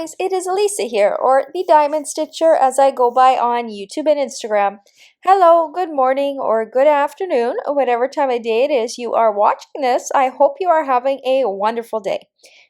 guys, it is Lisa here, or the Diamond Stitcher as I go by on YouTube and Instagram. Hello, good morning, or good afternoon, or whatever time of day it is you are watching this. I hope you are having a wonderful day.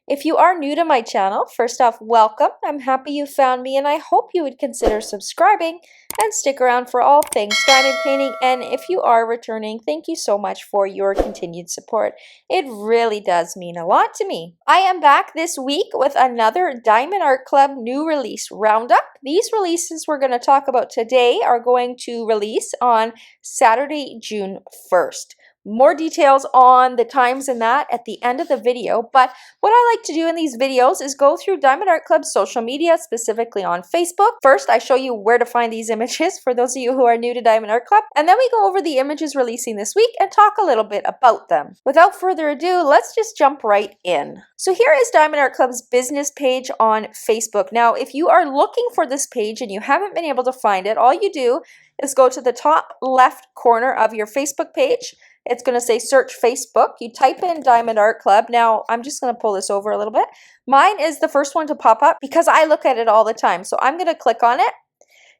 If you are new to my channel, first off, welcome. I'm happy you found me, and I hope you would consider subscribing and stick around for all things diamond painting. And if you are returning, thank you so much for your continued support. It really does mean a lot to me. I am back this week with another Diamond Art Club new release roundup. These releases we're going to talk about today are going to release on Saturday, June 1st. More details on the times and that at the end of the video, but what I like to do in these videos is go through Diamond Art Club's social media, specifically on Facebook. First, I show you where to find these images for those of you who are new to Diamond Art Club, and then we go over the images releasing this week and talk a little bit about them. Without further ado, let's just jump right in. So here is Diamond Art Club's business page on Facebook. Now, if you are looking for this page and you haven't been able to find it, all you do is go to the top left corner of your Facebook page. It's going to say search Facebook. You type in Diamond Art Club. Now, I'm just going to pull this over a little bit. Mine is the first one to pop up because I look at it all the time. So I'm going to click on it.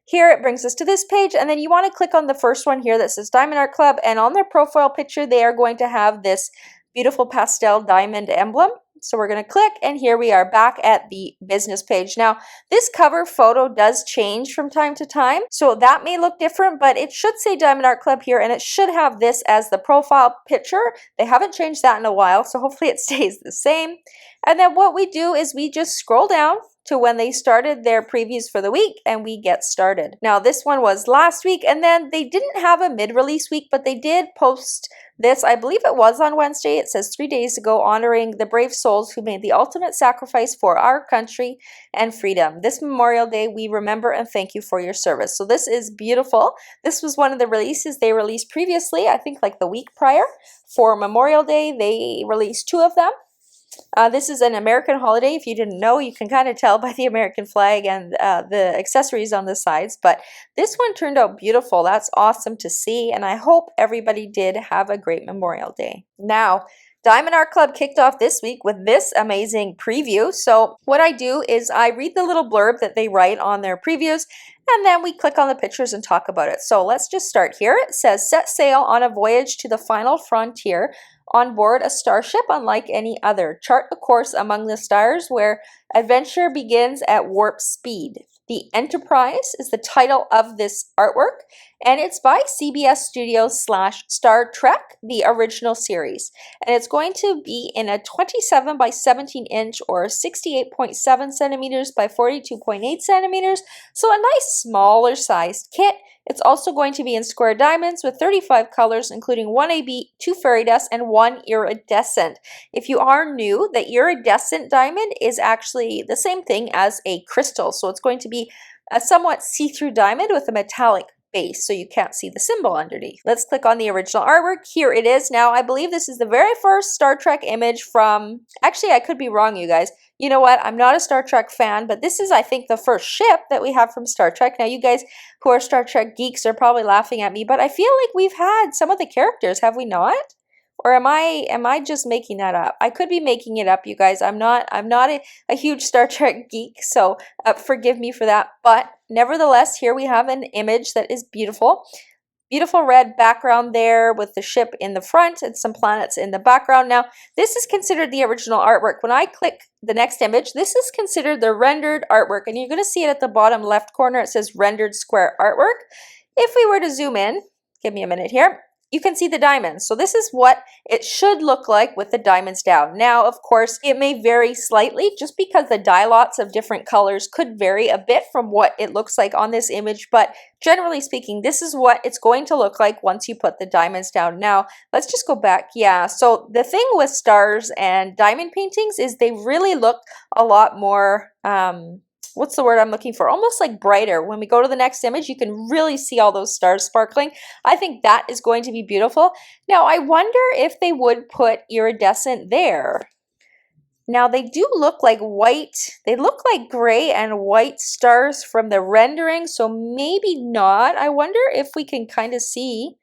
Here it brings us to this page, and then you want to click on the first one here that says Diamond Art Club, and on their profile picture they are going to have this beautiful pastel diamond emblem. So we're going to click, and here we are back at the business page. Now, this cover photo does change from time to time, so that may look different, but it should say Diamond Art Club here, and it should have this as the profile picture. They haven't changed that in a while, so hopefully it stays the same. And then what we do is we just scroll down to when they started their previews for the week, and we get started. Now, this one was last week, and then they didn't have a mid-release week, but they did post this, I believe it was on Wednesday. It says 3 days ago, honoring the brave souls who made the ultimate sacrifice for our country and freedom. This Memorial Day, we remember and thank you for your service. So this is beautiful. This was one of the releases they released previously, I think like the week prior. For Memorial Day, they released 2 of them. This is an American holiday. If you didn't know, you can kind of tell by the American flag and the accessories on the sides, but this one turned out beautiful. That's awesome to see, and I hope everybody did have a great Memorial Day. Now, Diamond Art Club kicked off this week with this amazing preview. So what I do is I read the little blurb that they write on their previews, and then we click on the pictures and talk about it. So let's just start here. It says, set sail on a voyage to the final frontier on board a starship unlike any other. Chart a course among the stars where adventure begins at warp speed. The Enterprise is the title of this artwork, and it's by CBS Studios / Star Trek, the original series. And it's going to be in a 27 by 17 inch or 68.7 centimeters by 42.8 centimeters, so a nice smaller sized kit. It's also going to be in square diamonds with 35 colors, including 1 AB, 2 fairy dust, and 1 iridescent. If you are new, the iridescent diamond is actually the same thing as a crystal. So it's going to be a somewhat see-through diamond with a metallic base, so you can't see the symbol underneath. Let's click on the original artwork. Here it is. Now, I believe this is the very first Star Trek image from... Actually, I could be wrong, you guys. You know what? I'm not a Star Trek fan, but this is, I think, the first ship that we have from Star Trek. Now, you guys who are Star Trek geeks are probably laughing at me, but I feel like we've had some of the characters, have we not? Or am I just making that up? I could be making it up, you guys. I'm not a huge Star Trek geek, so forgive me for that. But nevertheless, here we have an image that is beautiful. Beautiful red background there with the ship in the front and some planets in the background. Now, this is considered the original artwork. When I click the next image, this is considered the rendered artwork, and you're going to see it at the bottom left corner. It says rendered square artwork. If we were to zoom in, give me a minute here, you can see the diamonds. So this is what it should look like with the diamonds down. Now, of course, it may vary slightly just because the dye lots of different colors could vary a bit from what it looks like on this image, but generally speaking, this is what it's going to look like once you put the diamonds down. Now, let's just go back. Yeah, so the thing with stars and diamond paintings is they really look a lot more, what's the word I'm looking for? Almost like brighter. When we go to the next image, you can really see all those stars sparkling. I think that is going to be beautiful. Now, I wonder if they would put iridescent there. Now, they do look like white. They look like gray and white stars from the rendering, so maybe not. I wonder if we can kind of see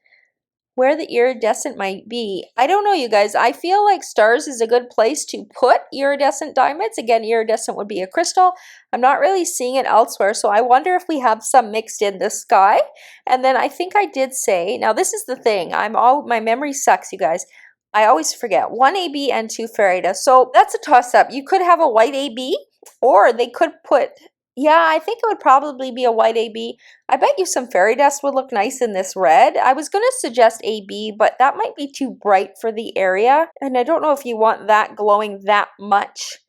where the iridescent might be. I don't know, you guys. I feel like stars is a good place to put iridescent diamonds. Again, iridescent would be a crystal. I'm not really seeing it elsewhere, so I wonder if we have some mixed in the sky. And then I think I did say, now this is the thing, my memory sucks, you guys. I always forget, 1 AB and 2 fairy dust. So that's a toss-up. You could have a white AB, or they could put, yeah, I think it would probably be a white AB. I bet you some fairy dust would look nice in this red. I was going to suggest AB, but that might be too bright for the area. And I don't know if you want that glowing that much.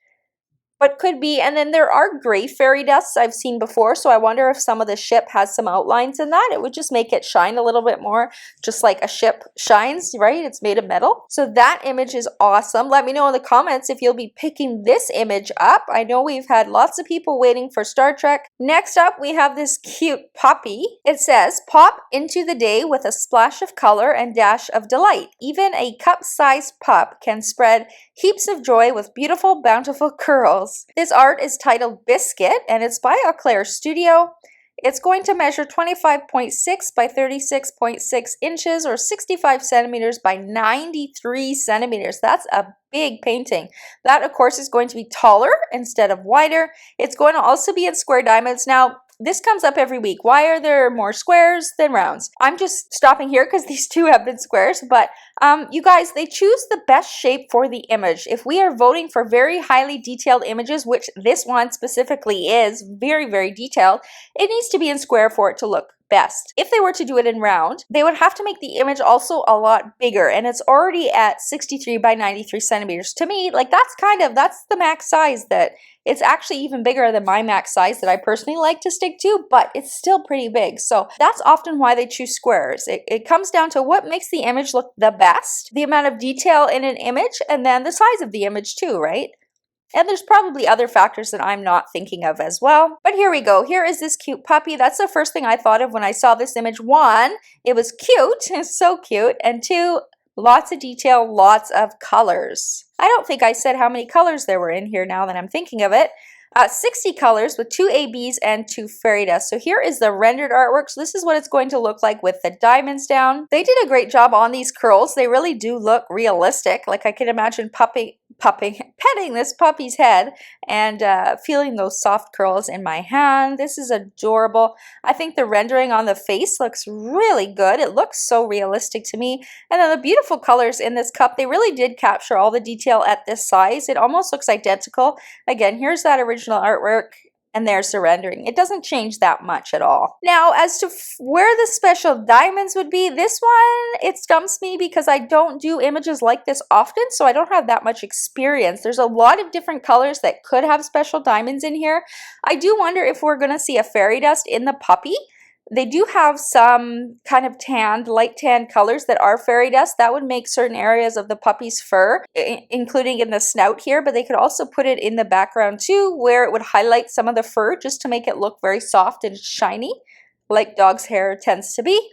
But could be, and then there are gray fairy dusts I've seen before, so I wonder if some of the ship has some outlines in that. It would just make it shine a little bit more, just like a ship shines, right? It's made of metal. So that image is awesome. Let me know in the comments if you'll be picking this image up. I know we've had lots of people waiting for Star Trek. Next up, we have this cute puppy. It says, pop into the day with a splash of color and dash of delight. Even a cup-sized pup can spread heaps of joy with beautiful, bountiful curls. This art is titled Biscuit, and it's by Eau Claire Studio. It's going to measure 25.6 by 36.6 inches, or 65 centimeters by 93 centimeters. That's a big painting. That, of course, is going to be taller instead of wider. It's going to also be in square diamonds. Now, this comes up every week. Why are there more squares than rounds? I'm just stopping here because these two have been squares, but you guys, they choose the best shape for the image. If we are voting for very highly detailed images, which this one specifically is very, very detailed, it needs to be in square for it to look best. If they were to do it in round, they would have to make the image also a lot bigger, and it's already at 63 by 93 centimeters. To me, like that's the max size. That it's actually even bigger than my max size that I personally like to stick to, but it's still pretty big. So that's often why they choose squares. It comes down to what makes the image look the best, the amount of detail in an image, and then the size of the image too, right? And there's probably other factors that I'm not thinking of as well. But here we go. Here is this cute puppy. That's the first thing I thought of when I saw this image. One, it was cute. It's so cute. And two, lots of detail, lots of colors. I don't think I said how many colors there were in here now that I'm thinking of it. 60 colors with 2 ABs and 2 fairy dust. So here is the rendered artwork. So this is what it's going to look like with the diamonds down. They did a great job on these curls. They really do look realistic. Like I can imagine petting this puppy's head and feeling those soft curls in my hand. This is adorable. I think the rendering on the face looks really good. It looks so realistic to me. And then the beautiful colors in this cup, they really did capture all the detail at this size. It almost looks identical. Again, here's that original artwork, and there's the rendering. It doesn't change that much at all. Now, as to where the special diamonds would be, this one, it stumps me because I don't do images like this often, so I don't have that much experience. There's a lot of different colors that could have special diamonds in here. I do wonder if we're going to see a fairy dust in the puppy. They do have some kind of tanned, light tanned colors that are fairy dust. That would make certain areas of the puppy's fur, including in the snout here, but they could also put it in the background too, where it would highlight some of the fur just to make it look very soft and shiny, like dog's hair tends to be.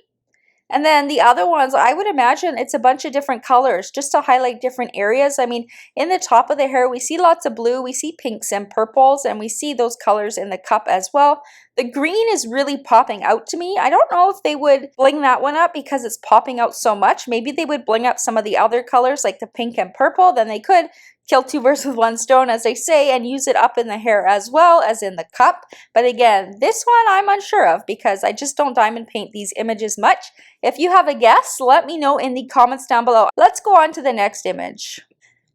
And then the other ones, I would imagine it's a bunch of different colors just to highlight different areas. I mean, in the top of the hair, we see lots of blue, we see pinks and purples, and we see those colors in the cup as well. The green is really popping out to me. I don't know if they would bling that one up because it's popping out so much. Maybe they would bling up some of the other colors like the pink and purple. Then they could kill two birds with one stone, as they say, and use it up in the hair as well as in the cup. But again, this one I'm unsure of because I just don't diamond paint these images much. If you have a guess, let me know in the comments down below. Let's go on to the next image.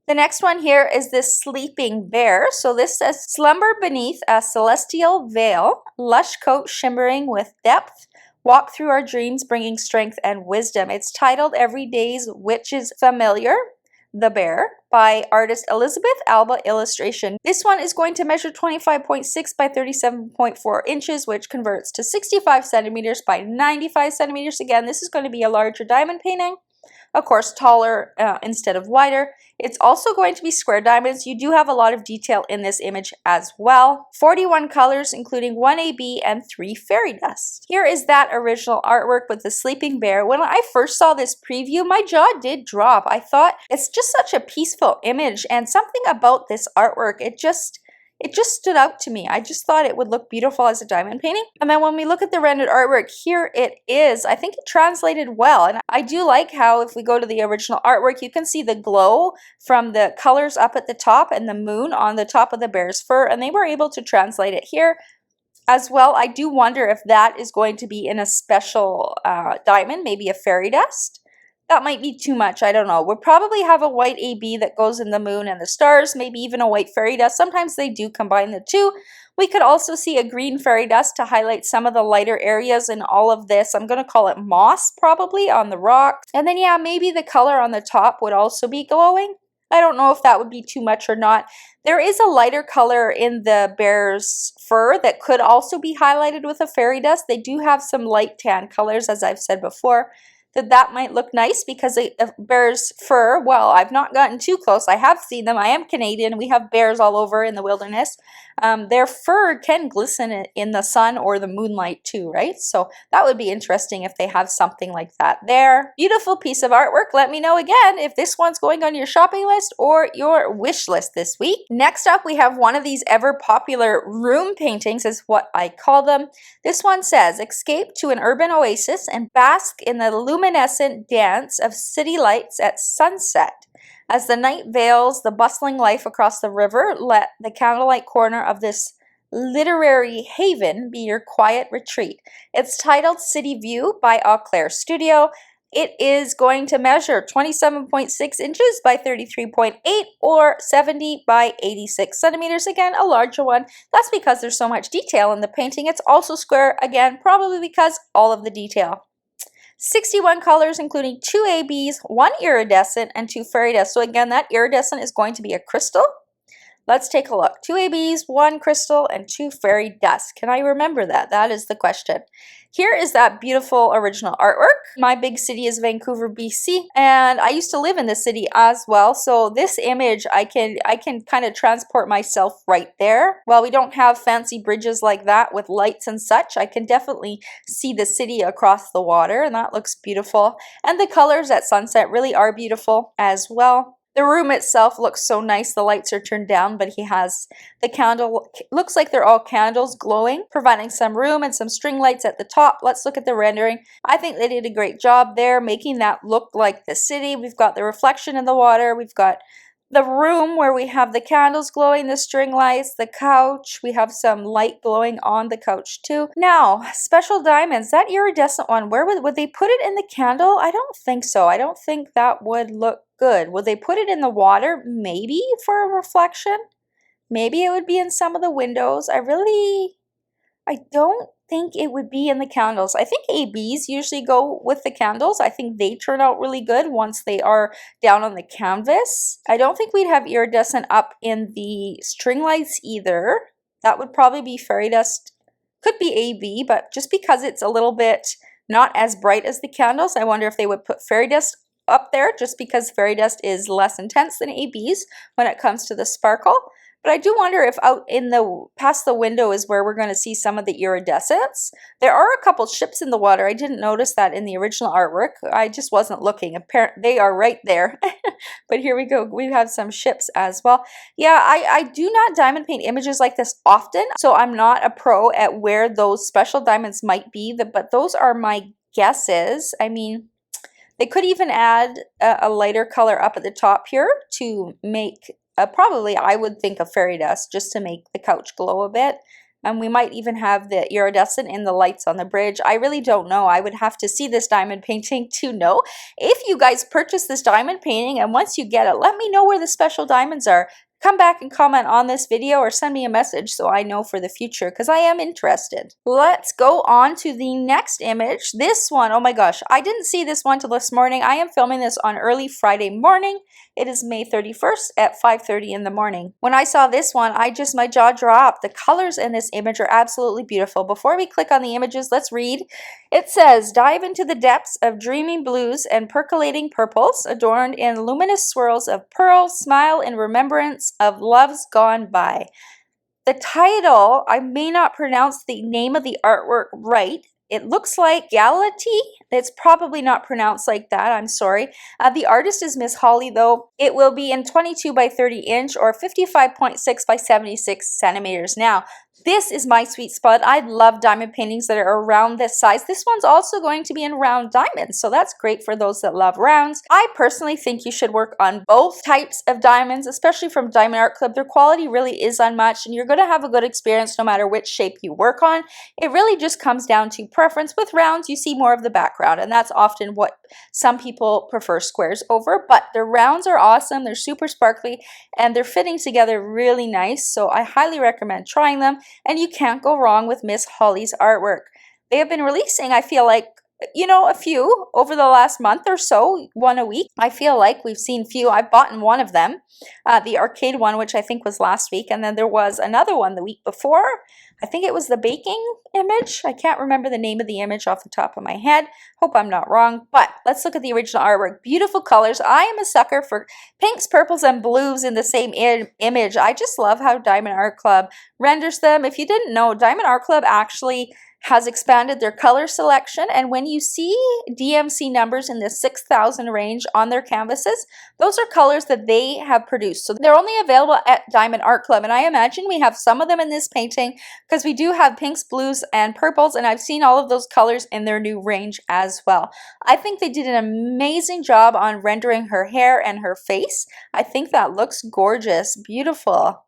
The next one here is this sleeping bear. So this says, slumber beneath a celestial veil, lush coat shimmering with depth, walk through our dreams bringing strength and wisdom. It's titled Every Day's Witch is Familiar, The Bear, by artist Elizabeth Alba Illustration. This one is going to measure 25.6 by 37.4 inches, which converts to 65 centimeters by 95 centimeters. Again, this is going to be a larger diamond painting. Of course, taller instead of wider. It's also going to be square diamonds. You do have a lot of detail in this image as well. 41 colors, including 1 AB and 3 fairy dust. Here is that original artwork with the sleeping bear. When I first saw this preview, my jaw did drop. I thought it's just such a peaceful image, and something about this artwork, it just, it just stood out to me. I just thought it would look beautiful as a diamond painting. And then when we look at the rendered artwork, here it is. I think it translated well. And I do like how if we go to the original artwork, you can see the glow from the colors up at the top and the moon on the top of the bear's fur. And they were able to translate it here as well. I do wonder if that is going to be in a special diamond, maybe a fairy dust. That might be too much, I don't know. We'll probably have a white AB that goes in the moon and the stars, maybe even a white fairy dust. Sometimes they do combine the two. We could also see a green fairy dust to highlight some of the lighter areas in all of this. I'm going to call it moss probably on the rocks. And then yeah, maybe the color on the top would also be glowing. I don't know if that would be too much or not. There is a lighter color in the bear's fur that could also be highlighted with a fairy dust. They do have some light tan colors, as I've said before. That might look nice because a bear's fur, well, I've not gotten too close. I have seen them. I am Canadian. We have bears all over in the wilderness. Their fur can glisten in the sun or the moonlight too, right? So that would be interesting if they have something like that there. Beautiful piece of artwork. Let me know again if this one's going on your shopping list or your wish list this week. Next up, we have one of these ever popular room paintings is what I call them. This one says, escape to an urban oasis and bask in the luminescent dance of city lights at sunset. As the night veils the bustling life across the river, let the candlelight corner of this literary haven be your quiet retreat. It's titled City View by Eau Claire Studio. It is going to measure 27.6 inches by 33.8 or 70 by 86 centimeters. Again, a larger one. That's because there's so much detail in the painting. It's also square, again, probably because all of the detail. 61 colors, including 2 ABs, 1 iridescent, and 2 fairy dust. So again, that iridescent is going to be a crystal. Let's take a look. 2 ABs, 1 crystal, and 2 fairy dust. Can I remember that? That is the question. Here is that beautiful original artwork. My big city is Vancouver, BC, and I used to live in the city as well. So this image, I can kind of transport myself right there. While we don't have fancy bridges like that with lights and such, I can definitely see the city across the water, and that looks beautiful. And the colors at sunset really are beautiful as well. The room itself looks so nice. The lights are turned down, but he has the candle. Looks like they're all candles glowing, providing some room and some string lights at the top. Let's look at the rendering. I think they did a great job there, making that look like the city. We've got the reflection in the water. We've got the room where we have the candles glowing, the string lights, the couch. We have some light glowing on the couch too. Now, special diamonds, that iridescent one, where would they put it in the candle? I don't think so. I don't think that would look good. Would they put it in the water? Maybe for a reflection. Maybe it would be in some of the windows. I don't think it would be in the candles. I think ABs usually go with the candles. I think they turn out really good once they are down on the canvas. I don't think we'd have iridescent up in the string lights either. That would probably be fairy dust. Could be AB, but just because it's a little bit not as bright as the candles, I wonder if they would put fairy dust up there just because fairy dust is less intense than ABs when it comes to the sparkle. But I do wonder if out in the past the window is where we're going to see some of the iridescence. There are a couple ships in the water. I didn't notice that in the original artwork. I just wasn't looking. Apparently, they are right there. But here we go. We have some ships as well. Yeah, I do not diamond paint images like this often, so I'm not a pro at where those special diamonds might be. But those are my guesses. I mean, they could even add a lighter color up at the top here to make probably, I would think, of fairy dust just to make the couch glow a bit. And we might even have the iridescent in the lights on the bridge. I really don't know. I would have to see this diamond painting to know. If you guys purchase this diamond painting and once you get it, let me know where the special diamonds are. Come back and comment on this video or send me a message so I know for the future because I am interested. Let's go on to the next image. This one, oh my gosh, I didn't see this one till this morning. I am filming this on early Friday morning. It is May 31st at 5:30 in the morning. When I saw this one, my jaw dropped. The colors in this image are absolutely beautiful. Before we click on the images, let's read. It says, dive into the depths of dreaming blues and percolating purples, adorned in luminous swirls of pearls, smile in remembrance of loves gone by. The title, I may not pronounce the name of the artwork right, It looks like Galati. It's probably not pronounced like that. I'm sorry. The artist is Miss Holly, though. It will be in 22 by 30 inch or 55.6 by 76 centimeters. Now, this is my sweet spot. I love diamond paintings that are around this size. This one's also going to be in round diamonds, so that's great for those that love rounds. I personally think you should work on both types of diamonds, especially from Diamond Art Club. Their quality really is unmatched, and you're going to have a good experience no matter which shape you work on. It really just comes down to preference. With rounds, you see more of the background, and that's often what some people prefer squares over, but the rounds are awesome. They're super sparkly, and they're fitting together really nice, so I highly recommend trying them. And you can't go wrong with Miss Holly's artwork. They have been releasing, I feel like, a few over the last month or so, one a week. I feel like we've seen few. I've bought one of them, the arcade one, which I think was last week, and then there was another one the week before. I think it was the baking image. I can't remember the name of the image off the top of my head. Hope I'm not wrong, but let's look at the original artwork. Beautiful colors. I am a sucker for pinks, purples, and blues in the same image. I just love how Diamond Art Club renders them. If you didn't know, Diamond Art Club actually has expanded their color selection, and when you see DMC numbers in the 6,000 range on their canvases, those are colors that they have produced. So they're only available at Diamond Art Club, and I imagine we have some of them in this painting because we do have pinks, blues, and purples, and I've seen all of those colors in their new range as well. I think they did an amazing job on rendering her hair and her face. I think that looks gorgeous, beautiful.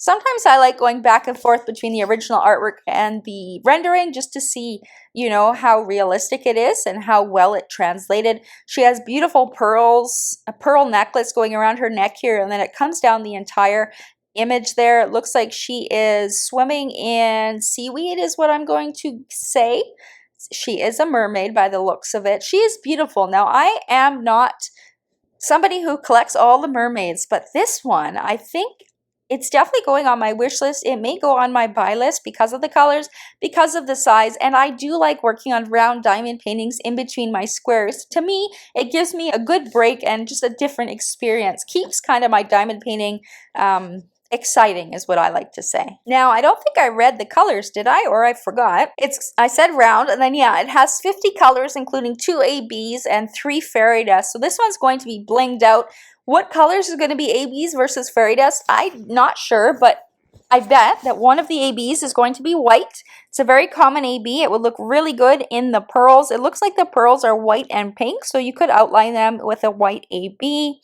Sometimes I like going back and forth between the original artwork and the rendering just to see, how realistic it is and how well it translated. She has beautiful pearls, a pearl necklace going around her neck here, and then it comes down the entire image there. It looks like she is swimming in seaweed is what I'm going to say. She is a mermaid by the looks of it. She is beautiful. Now, I am not somebody who collects all the mermaids, but this one, I think it's definitely going on my wish list. It may go on my buy list because of the colors, because of the size, and I do like working on round diamond paintings in between my squares. To me, it gives me a good break and just a different experience. Keeps kind of my diamond painting exciting is what I like to say. Now, I don't think I read the colors, did I? Or I forgot. I said round, and then yeah, it has 50 colors, including 2 ABs and 3 fairy dust. So this one's going to be blinged out. What colors is going to be ABs versus fairy dust? I'm not sure, but I bet that one of the ABs is going to be white. It's a very common AB. It would look really good in the pearls. It looks like the pearls are white and pink, so you could outline them with a white AB.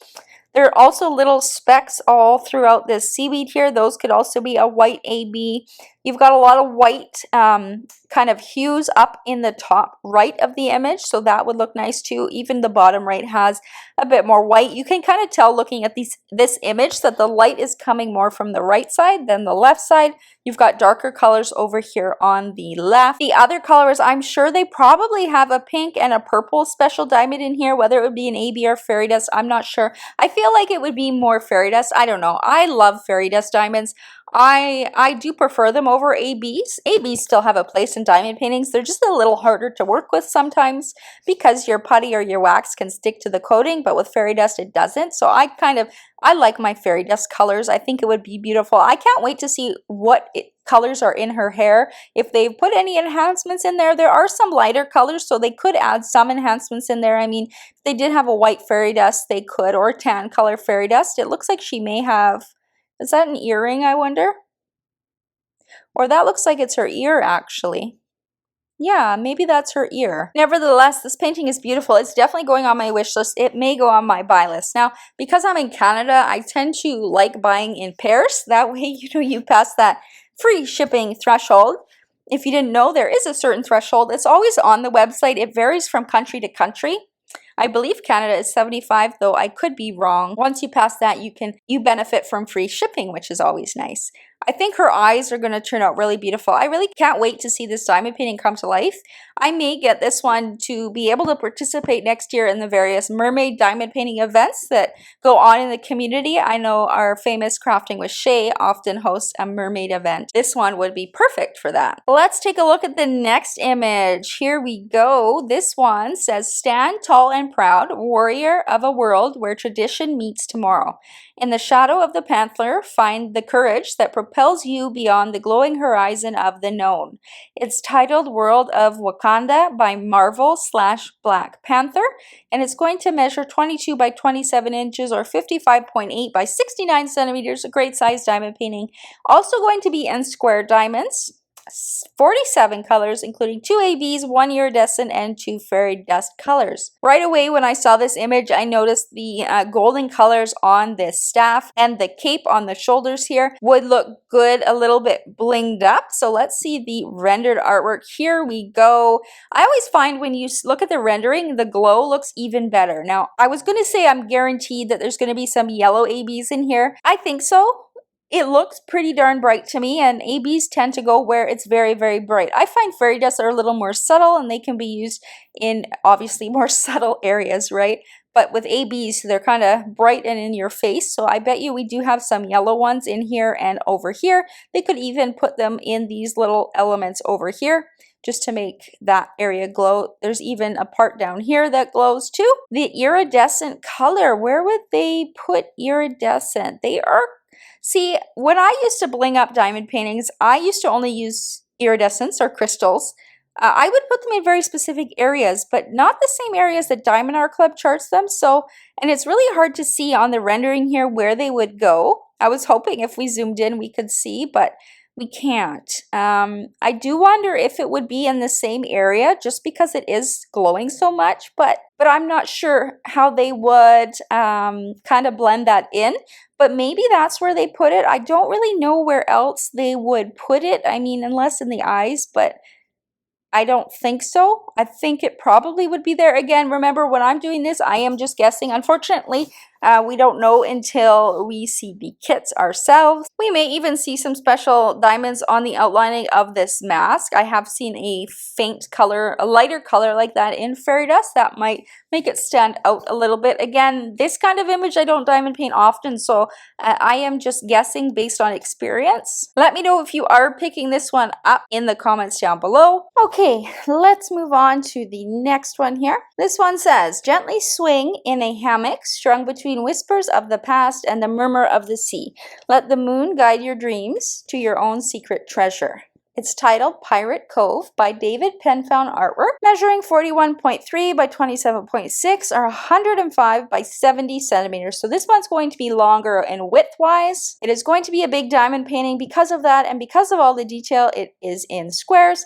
There are also little specks all throughout this seaweed here. Those could also be a white AB. You've got a lot of white kind of hues up in the top right of the image, so that would look nice too. Even the bottom right has a bit more white. You can kind of tell looking at this image that the light is coming more from the right side than the left side. You've got darker colors over here on the left. The other colors, I'm sure they probably have a pink and a purple special diamond in here, whether it would be an AB or fairy dust, I'm not sure. I feel like it would be more fairy dust. I don't know. I love fairy dust diamonds. I do prefer them over ABs. ABs still have a place in diamond paintings. They're just a little harder to work with sometimes because your putty or your wax can stick to the coating, but with fairy dust it doesn't. So I like my fairy dust colors. I think it would be beautiful. I can't wait to see what colors are in her hair. If they've put any enhancements in there, there are some lighter colors, so they could add some enhancements in there. I mean, if they did have a white fairy dust, they could, or a tan color fairy dust. It looks like she may have, is that an earring, I wonder? Or that looks like it's her ear, actually. Yeah, maybe that's her ear. Nevertheless, this painting is beautiful. It's definitely going on my wish list. It may go on my buy list. Now, because I'm in Canada, I tend to like buying in pairs. That way, you pass that free shipping threshold. If you didn't know, there is a certain threshold. It's always on the website. It varies from country to country. I believe Canada is 75, though I could be wrong. Once you pass that, you benefit from free shipping, which is always nice. I think her eyes are going to turn out really beautiful. I really can't wait to see this diamond painting come to life. I may get this one to be able to participate next year in the various mermaid diamond painting events that go on in the community. I know our famous Crafting with Shay often hosts a mermaid event. This one would be perfect for that. Let's take a look at the next image. Here we go. This one says, "Stand tall and proud, warrior of a world where tradition meets tomorrow. In the shadow of the panther, find the courage that propels propels you beyond the glowing horizon of the known. It's titled World of Wakanda by Marvel slash Black Panther, and it's going to measure 22 by 27 inches or 55.8 by 69 centimeters, a great size diamond painting. Also going to be in square diamonds. 47 colors, including 2 ABs, 1 iridescent, and 2 fairy dust colors. Right away when I saw this image, I noticed the golden colors on this staff and the cape on the shoulders here would look good, a little bit blinged up. So let's see the rendered artwork. Here we go. I always find when you look at the rendering, the glow looks even better. Now, I was going to say I'm guaranteed that there's going to be some yellow ABs in here. I think so. It looks pretty darn bright to me, and ABs tend to go where it's very, very bright. I find fairy dusts are a little more subtle, and they can be used in obviously more subtle areas, right? But with ABs, they're kind of bright and in your face, so I bet you we do have some yellow ones in here and over here. They could even put them in these little elements over here just to make that area glow. There's even a part down here that glows too. The iridescent color, where would they put iridescent? They are See, when I used to bling up diamond paintings, I used to only use iridescence or crystals. I would put them in very specific areas, but not the same areas that Diamond Art Club charts them. And it's really hard to see on the rendering here where they would go. I was hoping if we zoomed in we could see, but we can't. I do wonder if it would be in the same area just because it is glowing so much, but I'm not sure how they would kind of blend that in. But maybe that's where they put it. I don't really know where else they would put it. I mean, unless in the eyes, but I don't think so. I think it probably would be there. Again, remember when I'm doing this, I am just guessing. Unfortunately, we don't know until we see the kits ourselves. We may even see some special diamonds on the outlining of this mask. I have seen a faint color, a lighter color like that in fairy dust that might make it stand out a little bit. Again, this kind of image I don't diamond paint often, so I am just guessing based on experience. Let me know if you are picking this one up in the comments down below. Okay, let's move on to the next one here. This one says, gently swing in a hammock strung between whispers of the past and the murmur of the sea. Let the moon guide your dreams to your own secret treasure. It's titled Pirate Cove by David Penfound Artwork, measuring 41.3 by 27.6 or 105 by 70 centimeters. So this one's going to be longer in width-wise. It is going to be a big diamond painting because of that, and because of all the detail, it is in squares.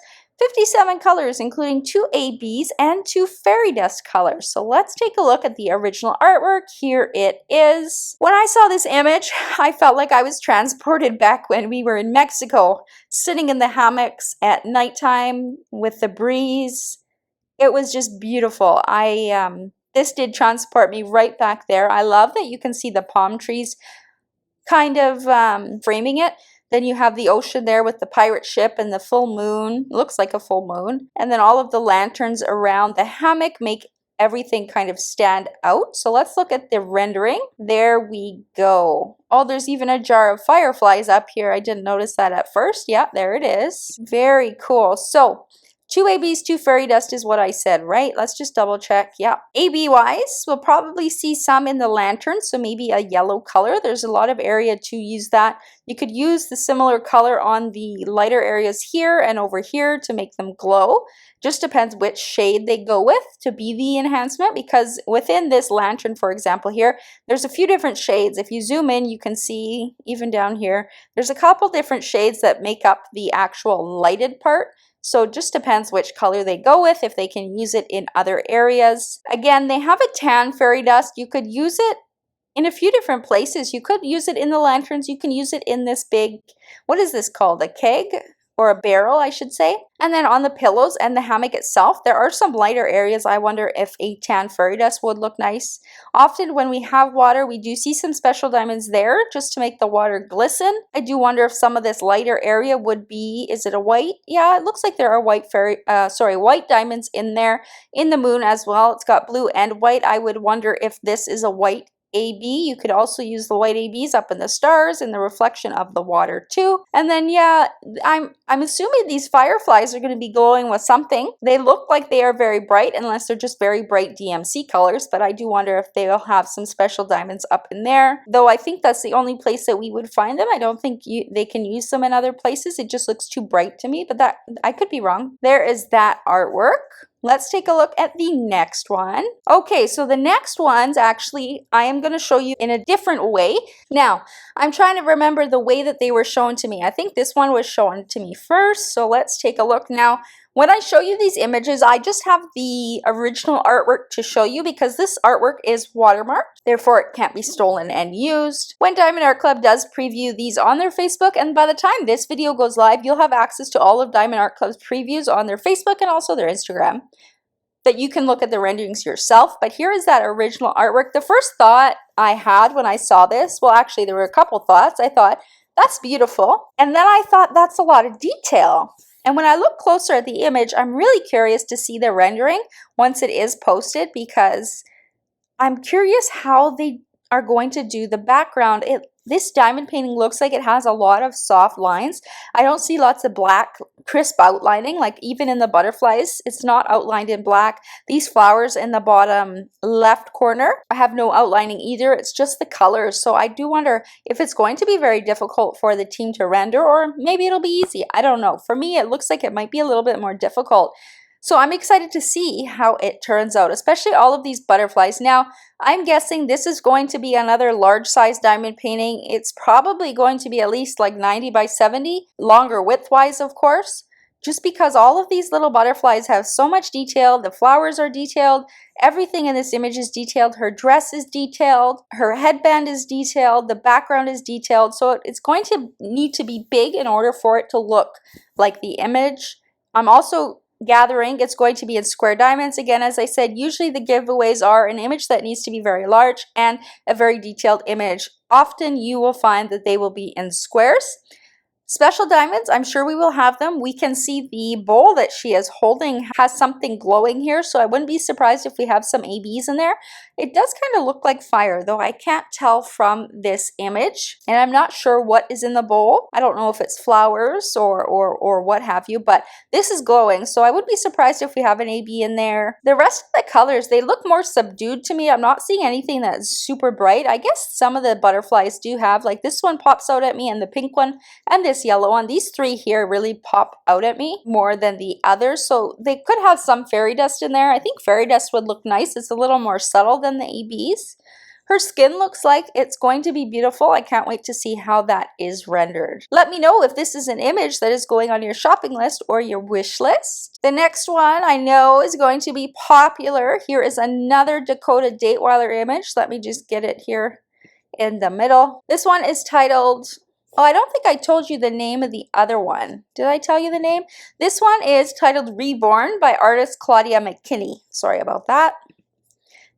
57 colors, including 2 ABs and 2 fairy dust colors. So let's take a look at the original artwork. Here it is. When I saw this image, I felt like I was transported back when we were in Mexico, sitting in the hammocks at nighttime with the breeze. It was just beautiful. This did transport me right back there. I love that you can see the palm trees kind of framing it. Then you have the ocean there with the pirate ship and the full moon. It looks like a full moon. And then all of the lanterns around the hammock make everything kind of stand out. So let's look at the rendering. There we go. Oh, there's even a jar of fireflies up here. I didn't notice that at first. Yeah, there it is. Very cool. So 2 ABs, 2 fairy dust is what I said, right? Let's just double check. Yeah. AB wise, we'll probably see some in the lantern, so maybe a yellow color. There's a lot of area to use that. You could use the similar color on the lighter areas here and over here to make them glow. Just depends which shade they go with to be the enhancement, because within this lantern, for example, here, there's a few different shades. If you zoom in, you can see even down here, there's a couple different shades that make up the actual lighted part. So it just depends which color they go with, if they can use it in other areas. Again, they have a tan fairy dust. You could use it in a few different places. You could use it in the lanterns. You can use it in this big, what is this called? A keg? Or a barrel, I should say. And then on the pillows and the hammock itself, there are some lighter areas. I wonder if a tan fairy dust would look nice. Often when we have water, we do see some special diamonds there just to make the water glisten. I do wonder if some of this lighter area would be, is it a white? Yeah, it looks like there are white diamonds in there. In the moon as well, it's got blue and white. I would wonder if this is a white AB. You could also use the white ABs up in the stars in the reflection of the water too. And then yeah, I'm assuming these fireflies are going to be glowing with something. They look like they are very bright unless they're just very bright DMC colors, but I do wonder if they'll have some special diamonds up in there. Though I think that's the only place that we would find them. I don't think they can use them in other places. It just looks too bright to me, but that I could be wrong. There is that artwork. Let's take a look at the next one. Okay, so the next ones actually I am going to show you in a different way. Now, I'm trying to remember the way that they were shown to me. I think this one was shown to me first, so let's take a look now. When I show you these images, I just have the original artwork to show you because this artwork is watermarked. Therefore, it can't be stolen and used. When Diamond Art Club does preview these on their Facebook, and by the time this video goes live, you'll have access to all of Diamond Art Club's previews on their Facebook and also their Instagram, that you can look at the renderings yourself. But here is that original artwork. The first thought I had when I saw this, well, actually, there were a couple thoughts. I thought, that's beautiful. And then I thought, that's a lot of detail. And when I look closer at the image, I'm really curious to see the rendering once it is posted, because I'm curious how they are going to do the background. This diamond painting looks like it has a lot of soft lines. I don't see lots of black, crisp outlining, like even in the butterflies, it's not outlined in black. These flowers in the bottom left corner, I have no outlining either. It's just the colors. So I do wonder if it's going to be very difficult for the team to render, or maybe it'll be easy. I don't know. For me, it looks like it might be a little bit more difficult. So I'm excited to see how it turns out, especially all of these butterflies. Now, I'm guessing this is going to be another large size diamond painting. It's probably going to be at least like 90 by 70, longer width-wise, of course, just because all of these little butterflies have so much detail. The flowers are detailed. Everything in this image is detailed. Her dress is detailed. Her headband is detailed. The background is detailed. So it's going to need to be big in order for it to look like the image. I'm also gathering it's going to be in square diamonds. Again, as I said, usually the giveaways are an image that needs to be very large and a very detailed image. Often you will find that they will be in squares. Special diamonds, I'm sure we will have them. We can see the bowl that she is holding has something glowing here, so I wouldn't be surprised if we have some ABs in there. It does kind of look like fire, though I can't tell from this image, and I'm not sure what is in the bowl. I don't know if it's flowers or what have you, but this is glowing, so I wouldn't be surprised if we have an AB in there. The rest of the colors, they look more subdued to me. I'm not seeing anything that's super bright. I guess some of the butterflies do have, like this one pops out at me, and the pink one, and this yellow one. These three here really pop out at me more than the others, so they could have some fairy dust in there. I think fairy dust would look nice. It's a little more subtle than the ABs. Her skin looks like it's going to be beautiful. I can't wait to see how that is rendered. Let me know if this is an image that is going on your shopping list or your wish list. The next one I know is going to be popular. Here is another Dakota Dateweiler image. Let me just get it here in the middle. This one is titled, oh, I don't think I told you the name of the other one. Did I tell you the name? This one is titled Reborn by artist Claudia McKinney. Sorry about that.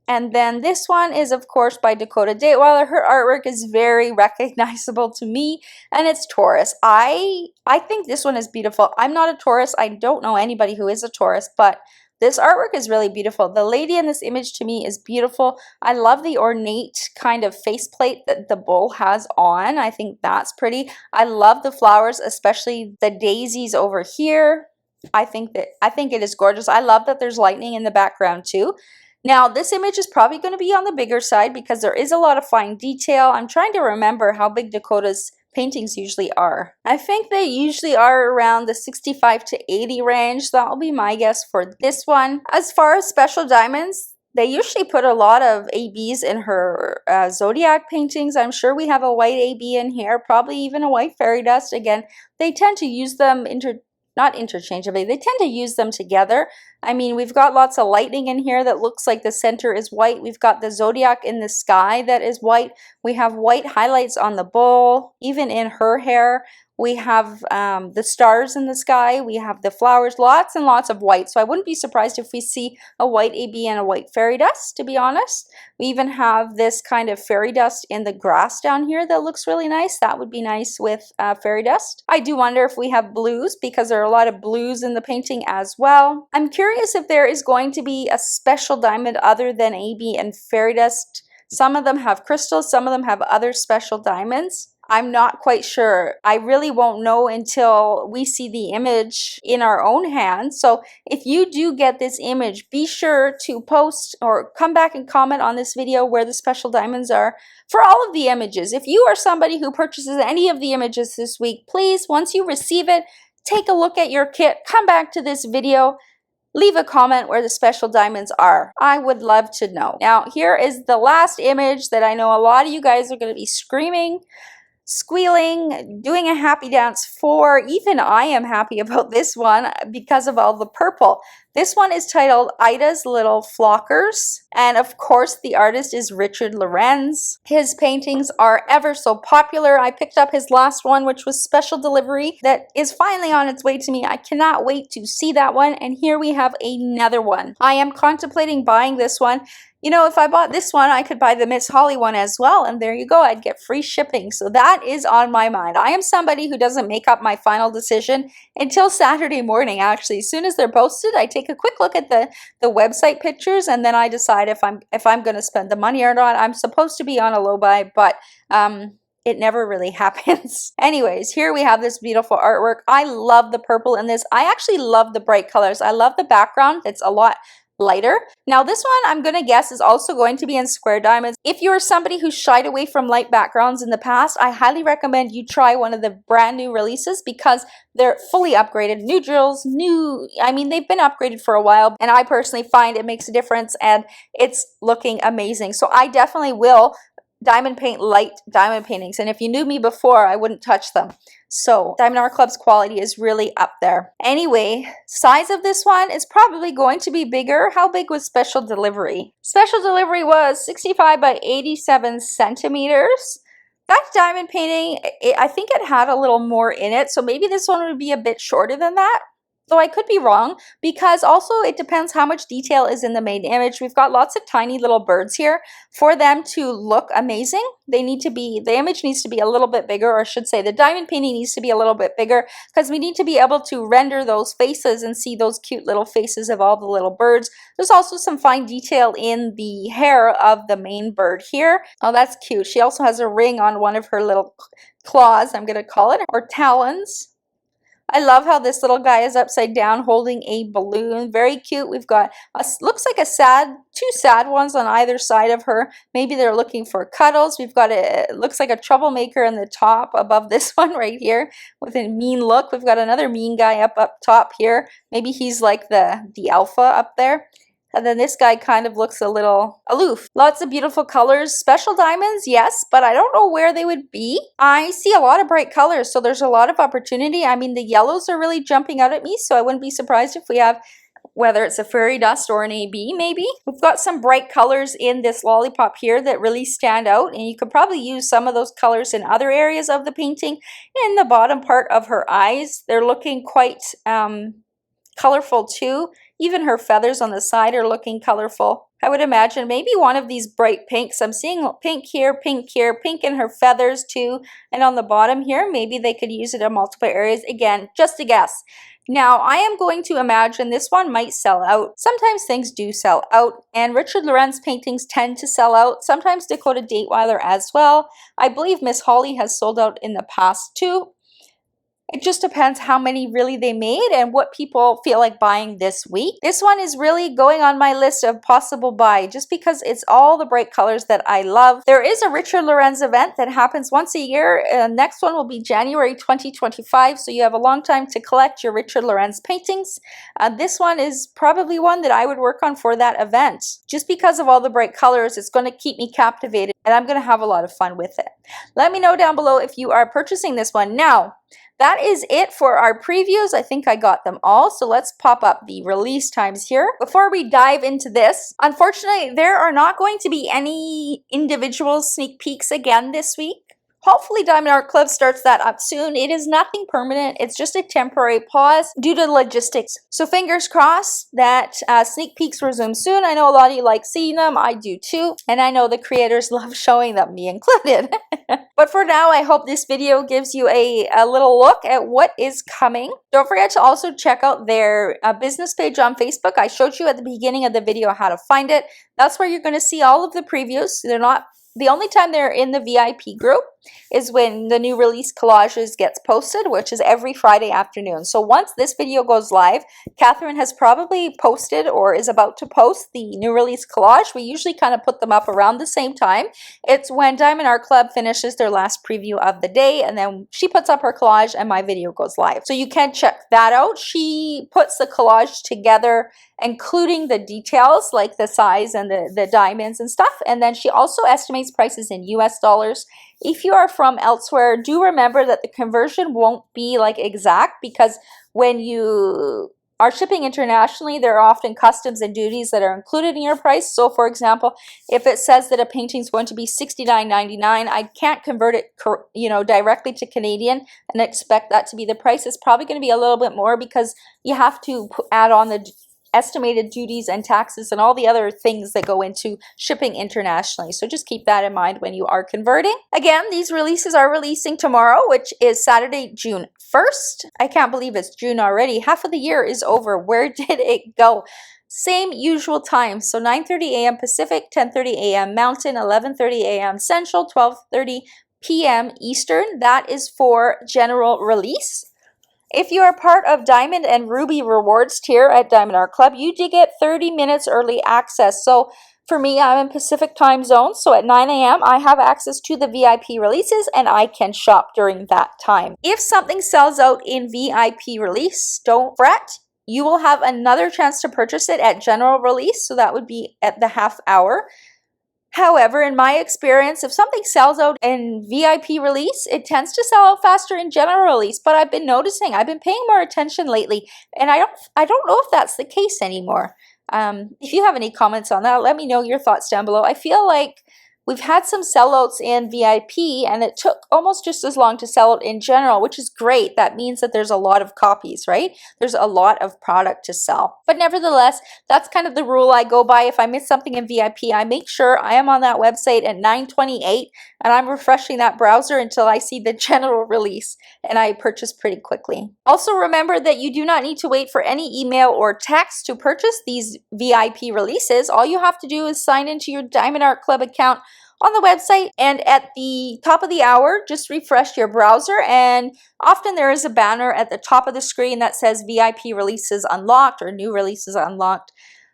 And then this one is, of course, by Dakota Dateweiler. Her artwork is very recognizable to me, and it's Taurus. I think this one is beautiful. I'm not a Taurus. I don't know anybody who is a Taurus, but this artwork is really beautiful. The lady in this image to me is beautiful. I love the ornate kind of faceplate that the bull has on. I think that's pretty. I love the flowers, especially the daisies over here. I think it is gorgeous. I love that there's lightning in the background too. Now, this image is probably going to be on the bigger side because there is a lot of fine detail. I'm trying to remember how big Dakota's paintings usually are. I think they usually are around the 65 to 80 range. That'll be my guess for this one. As far as special diamonds, they usually put a lot of ABs in her zodiac paintings. I'm sure we have a white AB in here, probably even a white fairy dust. Again, they tend to use them not interchangeably, they tend to use them together. I mean, we've got lots of lightning in here that looks like the center is white. We've got the zodiac in the sky that is white. We have white highlights on the bull, even in her hair. We have the stars in the sky. We have the flowers, lots and lots of white. So I wouldn't be surprised if we see a white AB and a white fairy dust, to be honest. We even have this kind of fairy dust in the grass down here that looks really nice. That would be nice with fairy dust. I do wonder if we have blues because there are a lot of blues in the painting as well. I'm curious if there is going to be a special diamond other than AB and fairy dust Some of them have crystals, some of them have other special diamonds. I'm not quite sure. I really won't know until we see the image in our own hands. So if you do get this image, be sure to post or come back and comment on this video where the special diamonds are for all of the images. If you are somebody who purchases any of the images this week, please, once you receive it, take a look at your kit, come back to this video, leave a comment where the special diamonds are. I would love to know. Now, here is the last image that I know a lot of you guys are going to be screaming, squealing, doing a happy dance for. Even I am happy about this one because of all the purple. This one is titled Ida's Little Flockers, and of course the artist is Richard Lorenz. His paintings are ever so popular. I picked up his last one, which was special delivery, that is finally on its way to me. I cannot wait to see that one, and here we have another one. I am contemplating buying this one. You know, if I bought this one, I could buy the Miss Holly one as well, and there you go, I'd get free shipping. So that is on my mind. I am somebody who doesn't make up my final decision until Saturday morning, actually. As soon as they're posted, I take a quick look at the website pictures, and then I decide if I'm going to spend the money or not. I'm supposed to be on a low buy, but it never really happens. Anyways, here we have this beautiful artwork. I love the purple in this. I actually love the bright colors. I love the background. It's a lot lighter. Now this one I'm gonna guess is also going to be in square diamonds. If you're somebody who shied away from light backgrounds in the past, I highly recommend you try one of the brand new releases because they're fully upgraded, new drills, I mean they've been upgraded for a while, and I personally find it makes a difference and it's looking amazing. So I definitely will diamond paint light diamond paintings, and if you knew me before, I wouldn't touch them. So Diamond Art Club's quality is really up there. Anyway, size of this one is probably going to be bigger. How big was special delivery? Special delivery was 65 by 87 centimeters. That diamond painting, I think it had a little more in it, so maybe this one would be a bit shorter than that. Though I could be wrong, because also it depends how much detail is in the main image. We've got lots of tiny little birds here. For them to look amazing, the image needs to be a little bit bigger, or I should say the diamond painting needs to be a little bit bigger, because we need to be able to render those faces and see those cute little faces of all the little birds. There's also some fine detail in the hair of the main bird here. Oh, that's cute. She also has a ring on one of her little claws, I'm going to call it, or talons. I love how this little guy is upside down holding a balloon. Very cute. We've got, looks like two sad ones on either side of her. Maybe they're looking for cuddles. We've got looks like a troublemaker in the top above this one right here with a mean look. We've got another mean guy up top here. Maybe he's like the alpha up there. And then this guy kind of looks a little aloof. Lots of beautiful colors. Special diamonds, yes, but I don't know where they would be. I see a lot of bright colors, so there's a lot of opportunity. I mean, the yellows are really jumping out at me, so I wouldn't be surprised if we have, whether it's a fairy dust or an AB maybe. We've got some bright colors in this lollipop here that really stand out, and you could probably use some of those colors in other areas of the painting. In the bottom part of her eyes, they're looking quite colorful too. Even her feathers on the side are looking colorful. I would imagine maybe one of these bright pinks. I'm seeing pink here, pink in her feathers too. And on the bottom here, maybe they could use it in multiple areas. Again, just a guess. Now, I am going to imagine this one might sell out. Sometimes things do sell out, and Richard Lorenz paintings tend to sell out. Sometimes Dakota Dateweiler as well. I believe Miss Holly has sold out in the past too. It just depends how many really they made and what people feel like buying this week. This one is really going on my list of possible buy just because it's all the bright colors that I love. There is a Richard Lorenz event that happens once a year. Next one will be January 2025, so you have a long time to collect your Richard Lorenz paintings. This one is probably one that I would work on for that event. Just because of all the bright colors, it's going to keep me captivated and I'm going to have a lot of fun with it. Let me know down below if you are purchasing this one. Now, that is it for our previews. I think I got them all. So let's pop up the release times here. Before we dive into this, unfortunately, there are not going to be any individual sneak peeks again this week. Hopefully Diamond Art Club starts that up soon. It is nothing permanent. It's just a temporary pause due to logistics. So fingers crossed that sneak peeks resume soon. I know a lot of you like seeing them. I do too. And I know the creators love showing them, me included. But for now, I hope this video gives you a little look at what is coming. Don't forget to also check out their business page on Facebook. I showed you at the beginning of the video how to find it. That's where you're going to see all of the previews. They're not the only time they're in the VIP group is when the new release collages gets posted, which is every Friday afternoon. So once this video goes live, Catherine has probably posted or is about to post the new release collage. We usually kind of put them up around the same time. It's when Diamond Art Club finishes their last preview of the day, and then she puts up her collage and my video goes live. So you can check that out. She puts the collage together, including the details like the size and the diamonds and stuff. And then she also estimates prices in US dollars. If you are from elsewhere, do remember that the conversion won't be like exact, because when you are shipping internationally, there are often customs and duties that are included in your price. So for example, if it says that a painting is going to be $69.99, I can't convert it, directly to Canadian and expect that to be the price. It's probably going to be a little bit more because you have to add on the estimated duties and taxes and all the other things that go into shipping internationally. So just keep that in mind when you are converting. Again, these releases are releasing tomorrow, which is Saturday, June 1st. I can't believe it's June already. Half of the year is over. Where did it go? Same usual time. So 9:30 a.m. Pacific, 10:30 a.m. Mountain, 11:30 a.m. Central, 12:30 p.m. Eastern. That is for general release. If you are part of Diamond and Ruby rewards tier at Diamond Art Club, you do get 30 minutes early access. So for me, I'm in Pacific time zone, so at 9 a.m. I have access to the VIP releases and I can shop during that time. If something sells out in VIP release, don't fret. You will have another chance to purchase it at general release, so that would be at the half hour. However, in my experience, if something sells out in VIP release, it tends to sell out faster in general release. But I've been noticing, I've been paying more attention lately, and I don't know if that's the case anymore. If you have any comments on that, let me know your thoughts down below. I feel like we've had some sellouts in VIP, and it took almost just as long to sell out in general, which is great. That means that there's a lot of copies, right? There's a lot of product to sell. But nevertheless, that's kind of the rule I go by. If I miss something in VIP, I make sure I am on that website at 9:28, and I'm refreshing that browser until I see the general release, and I purchase pretty quickly. Also remember that you do not need to wait for any email or text to purchase these VIP releases. All you have to do is sign into your Diamond Art Club account on the website, and at the top of the hour, just refresh your browser, and often there is a banner at the top of the screen that says VIP releases unlocked or new releases unlocked.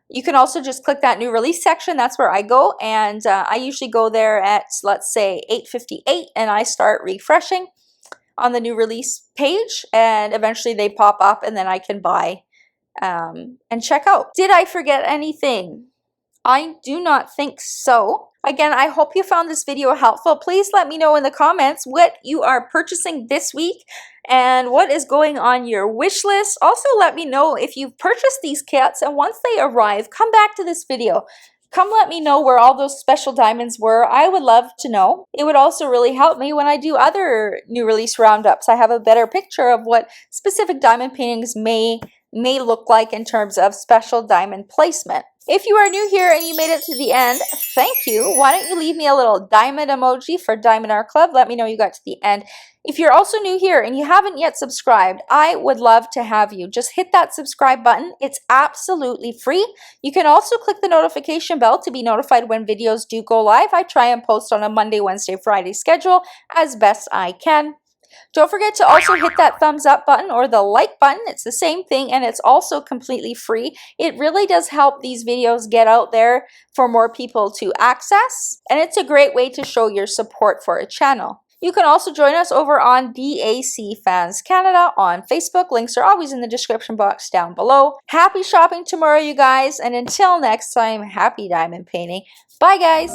You can also just click that new release section. That's where I go, and I usually go there at, let's say, 8:58, and I start refreshing on the new release page, and eventually they pop up, and then I can buy and check out. Did I forget anything? I do not think so. Again, I hope you found this video helpful. Please let me know in the comments what you are purchasing this week and what is going on your wish list. Also, let me know if you've purchased these kits, and once they arrive, come back to this video. Come let me know where all those special diamonds were. I would love to know. It would also really help me when I do other new release roundups. I have a better picture of what specific diamond paintings may look like in terms of special diamond placement. If you are new here and you made it to the end, thank you. Why don't you leave me a little diamond emoji for Diamond Art Club? Let me know you got to the end. If you're also new here and you haven't yet subscribed, I would love to have you. Just hit that subscribe button. It's absolutely free. You can also click the notification bell to be notified when videos do go live. I try and post on a Monday, Wednesday, Friday schedule as best I can. Don't forget to also hit that thumbs up button or the like button. It's the same thing, and it's also completely free. It really does help these videos get out there for more people to access, and it's a great way to show your support for a channel. You can also join us over on DAC Fans Canada on Facebook. Links are always in the description box down below. Happy shopping tomorrow, you guys, and until next time, happy diamond painting. Bye, guys!